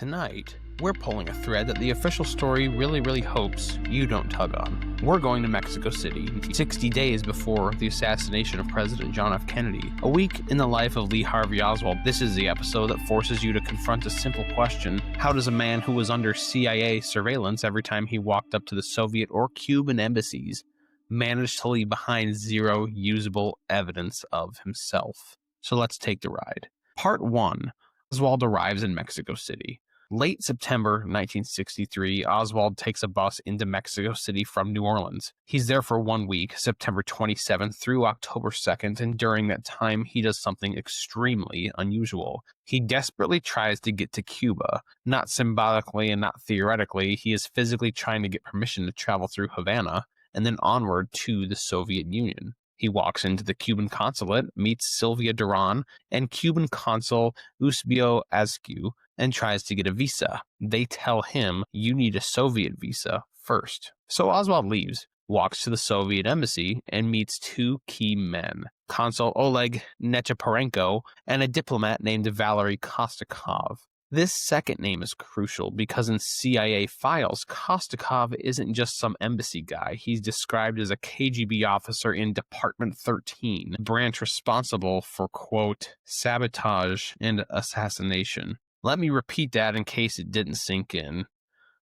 Tonight, we're pulling a thread that the official story really hopes you don't tug on. We're going to Mexico City, 60 days before the assassination of President John F. Kennedy. A week in the life of Lee Harvey Oswald. This is the episode that forces you to confront a simple question. How does a man who was under CIA surveillance every time he walked up to the Soviet or Cuban embassies manage to leave behind zero usable evidence of himself? So let's take the ride. Part 1. Oswald arrives in Mexico City. Late September 1963, Oswald takes a bus into Mexico City from New Orleans. He's there for 1 week, September 27th through October 2nd, and during that time, he does something extremely unusual. He desperately tries to get to Cuba. Not symbolically and not theoretically, he is physically trying to get permission to travel through Havana and then onward to the Soviet Union. He walks into the Cuban consulate, meets Sylvia Duran and Cuban consul Eusebio Azcue, and tries to get a visa. They tell him, you need a Soviet visa first. So Oswald leaves, walks to the Soviet embassy, and meets two key men, Consul Oleg Necheparenko and a diplomat named Valery Kostakov. This second name is crucial because in CIA files, Kostakov isn't just some embassy guy. He's described as a KGB officer in Department 13, branch responsible for, quote, sabotage and assassination. Let me repeat that in case it didn't sink in.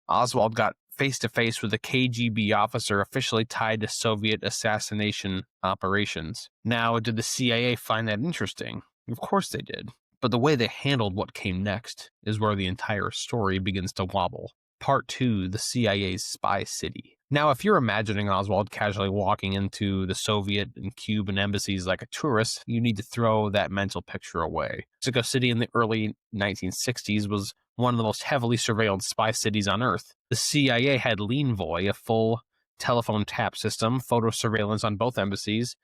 Oswald got face-to-face with a KGB officer officially tied to Soviet assassination operations. Now, did the CIA find that interesting? Of course they did. But the way they handled what came next is where the entire story begins to wobble. Part 2, the CIA's spy city. Now, if you're imagining Oswald casually walking into the Soviet and Cuban embassies like a tourist, you need to throw that mental picture away. Mexico City in the early 1960s was one of the most heavily surveilled spy cities on Earth. The CIA had Leanvoy, a full telephone tap system, photo surveillance on both embassies.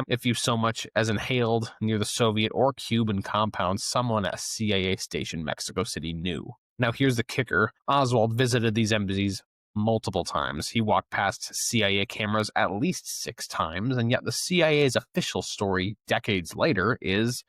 If you so much as inhaled near the Soviet or Cuban compounds, someone at a CIA station in Mexico City knew. Now here's the kicker. Oswald visited these embassies multiple times. He walked past CIA cameras at least 6 times, and yet the CIA's official story decades later is,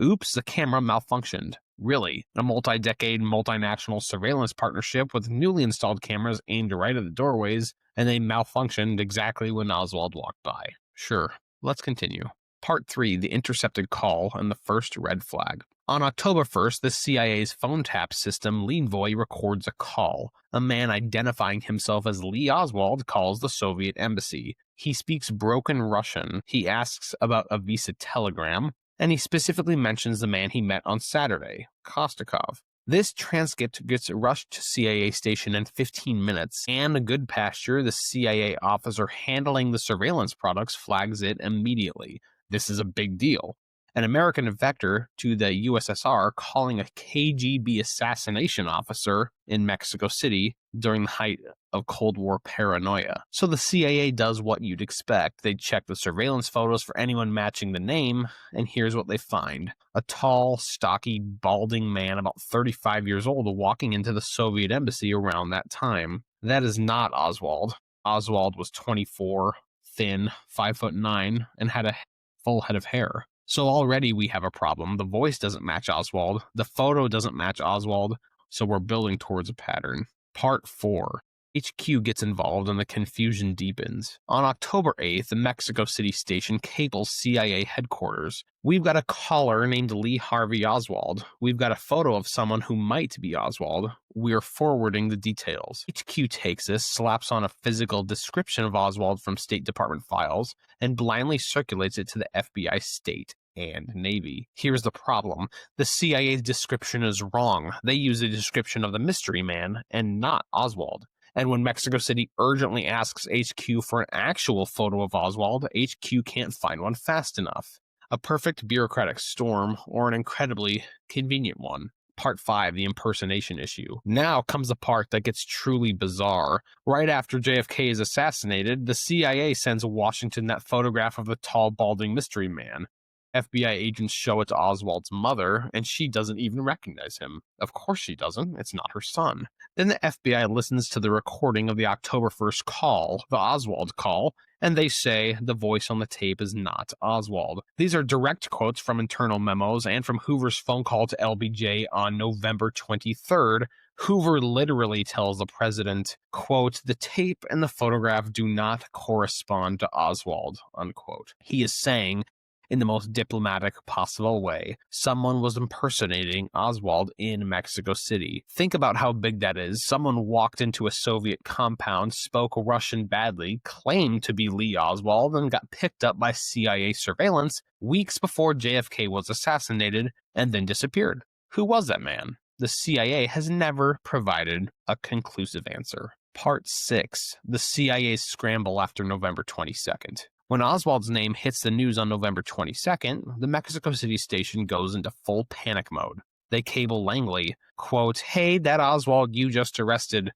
oops, the camera malfunctioned. Really, a multi-decade, multinational surveillance partnership with newly installed cameras aimed right at the doorways, and they malfunctioned exactly when Oswald walked by. Sure. Let's continue. Part 3, the intercepted call and the first red flag. On October 1st, the CIA's phone tap system, Leanvoy, records a call. A man identifying himself as Lee Oswald calls the Soviet embassy. He speaks broken Russian. He asks about a visa telegram, and he specifically mentions the man he met on Saturday, Kostakov. This transcript gets rushed to CIA station in 15 minutes, and a good pasture, the CIA officer handling the surveillance products flags it immediately. This is a big deal. An American defector to the USSR calling a KGB assassination officer in Mexico City during the height of Cold War paranoia. So the CIA does what you'd expect. They check the surveillance photos for anyone matching the name, and here's what they find. A tall, stocky, balding man about 35 years old walking into the Soviet embassy around that time. That is not Oswald. Oswald was 24, thin, 5'9", and had a full head of hair. So already we have a problem. The voice doesn't match Oswald. The photo doesn't match Oswald. So we're building towards a pattern. Part 4. HQ gets involved and the confusion deepens. On October 8th, the Mexico City station cables CIA headquarters. We've got a caller named Lee Harvey Oswald. We've got a photo of someone who might be Oswald. We're forwarding the details. HQ takes this, slaps on a physical description of Oswald from State Department files, and blindly circulates it to the FBI, State, and Navy. Here's the problem. The CIA's description is wrong. They use a description of the mystery man and not Oswald. And when Mexico City urgently asks HQ for an actual photo of Oswald, HQ can't find one fast enough. A perfect bureaucratic storm, or an incredibly convenient one. Part 5, the impersonation issue. Now comes the part that gets truly bizarre. Right after JFK is assassinated, the CIA sends Washington that photograph of the tall, balding mystery man. FBI agents show it to Oswald's mother, and she doesn't even recognize him. Of course she doesn't. It's not her son. Then the FBI listens to the recording of the October 1st call, the Oswald call, and they say the voice on the tape is not Oswald. These are direct quotes from internal memos and from Hoover's phone call to LBJ on November 23rd. Hoover literally tells the president, quote, "The tape and the photograph do not correspond to Oswald," unquote. He is saying, in the most diplomatic possible way, someone was impersonating Oswald in Mexico City. Think about how big that is. Someone walked into a Soviet compound, spoke Russian badly, claimed to be Lee Oswald, and got picked up by CIA surveillance weeks before JFK was assassinated and then disappeared. Who was that man? The CIA has never provided a conclusive answer. Part 6. The CIA's scramble after November 22nd. When Oswald's name hits the news on November 22nd, the Mexico City station goes into full panic mode. They cable Langley, quote, "Hey, that Oswald you just arrested,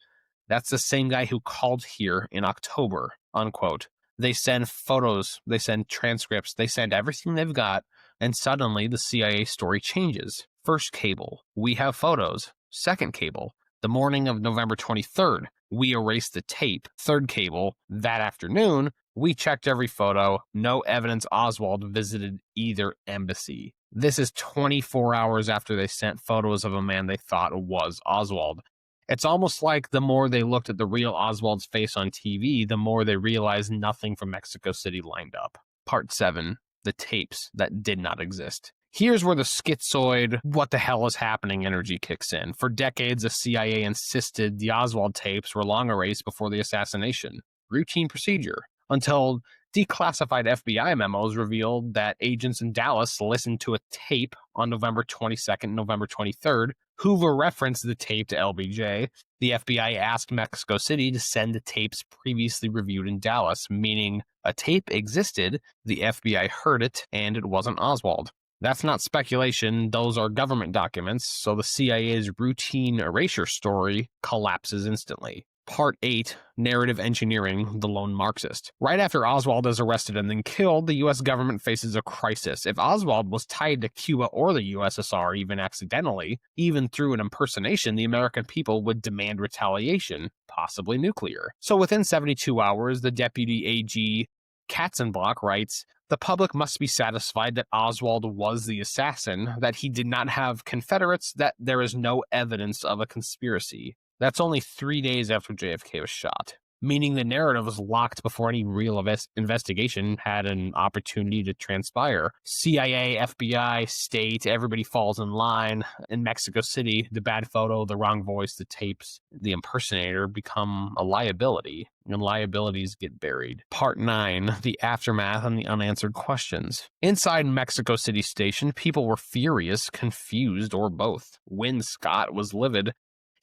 that's the same guy who called here in October," unquote. They send photos, they send transcripts, they send everything they've got, and suddenly the CIA story changes. First cable, "We have photos." Second cable, the morning of November 23rd, "We erased the tape." Third cable, that afternoon, "We checked every photo. No evidence Oswald visited either embassy." This is 24 hours after they sent photos of a man they thought was Oswald. It's almost like the more they looked at the real Oswald's face on TV, the more they realized nothing from Mexico City lined up. Part 7. The tapes that did not exist. Here's where the schizoid, what the hell is happening energy kicks in. For decades, the CIA insisted the Oswald tapes were long erased before the assassination. Routine procedure. Until declassified FBI memos revealed that agents in Dallas listened to a tape on November 22nd, November 23rd. Hoover referenced the tape to LBJ. The FBI asked Mexico City to send the tapes previously reviewed in Dallas, meaning a tape existed, the FBI heard it, and it wasn't Oswald. That's not speculation, those are government documents, so the CIA's routine erasure story collapses instantly. Part 8, Narrative Engineering, the Lone Marxist. Right after Oswald is arrested and then killed, the U.S. government faces a crisis. If Oswald was tied to Cuba or the USSR, even accidentally, even through an impersonation, the American people would demand retaliation, possibly nuclear. So within 72 hours, the Deputy AG Katzenbach writes, "The public must be satisfied that Oswald was the assassin, that he did not have Confederates, that there is no evidence of a conspiracy." That's only 3 days after JFK was shot, meaning the narrative was locked before any real investigation had an opportunity to transpire. CIA, FBI, state, everybody falls in line. In Mexico City, the bad photo, the wrong voice, the tapes, the impersonator become a liability, and liabilities get buried. Part 9, the aftermath and the unanswered questions. Inside Mexico City Station, people were furious, confused, or both. Win Scott was livid.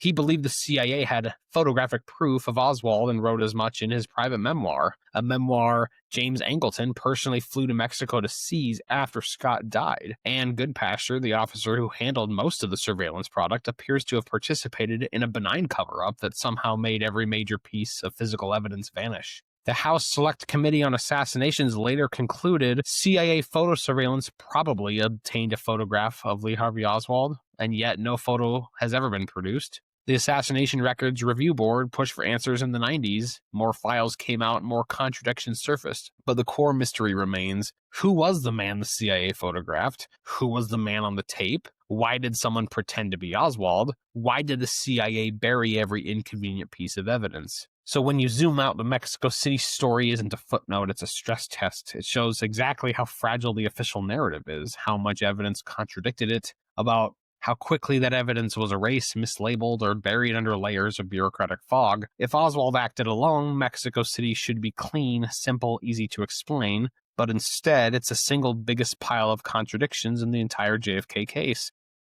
He believed the CIA had photographic proof of Oswald and wrote as much in his private memoir. A memoir James Angleton personally flew to Mexico to seize after Scott died. And Goodpasture, the officer who handled most of the surveillance product, appears to have participated in a benign cover-up that somehow made every major piece of physical evidence vanish. The House Select Committee on Assassinations later concluded CIA photo surveillance probably obtained a photograph of Lee Harvey Oswald, and yet no photo has ever been produced. The Assassination Records Review Board pushed for answers in the 90s. More files came out, more contradictions surfaced. But the core mystery remains: who was the man the CIA photographed? Who was the man on the tape? Why did someone pretend to be Oswald? Why did the CIA bury every inconvenient piece of evidence? So when you zoom out, the Mexico City story isn't a footnote, it's a stress test. It shows exactly how fragile the official narrative is, how much evidence contradicted it, about how quickly that evidence was erased, mislabeled, or buried under layers of bureaucratic fog. If Oswald acted alone, Mexico City should be clean, simple, easy to explain, but instead it's the single biggest pile of contradictions in the entire JFK case.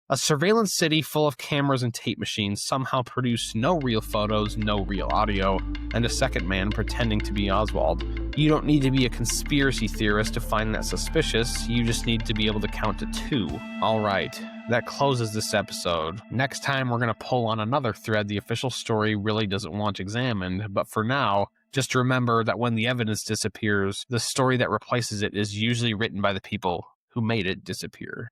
A surveillance city full of cameras and tape machines somehow produced no real photos, no real audio, and a second man pretending to be Oswald. You don't need to be a conspiracy theorist to find that suspicious, you just need to be able to count to 2. Alright, that closes this episode. Next time we're going to pull on another thread the official story really doesn't want examined, but for now, just remember that when the evidence disappears, the story that replaces it is usually written by the people who made it disappear.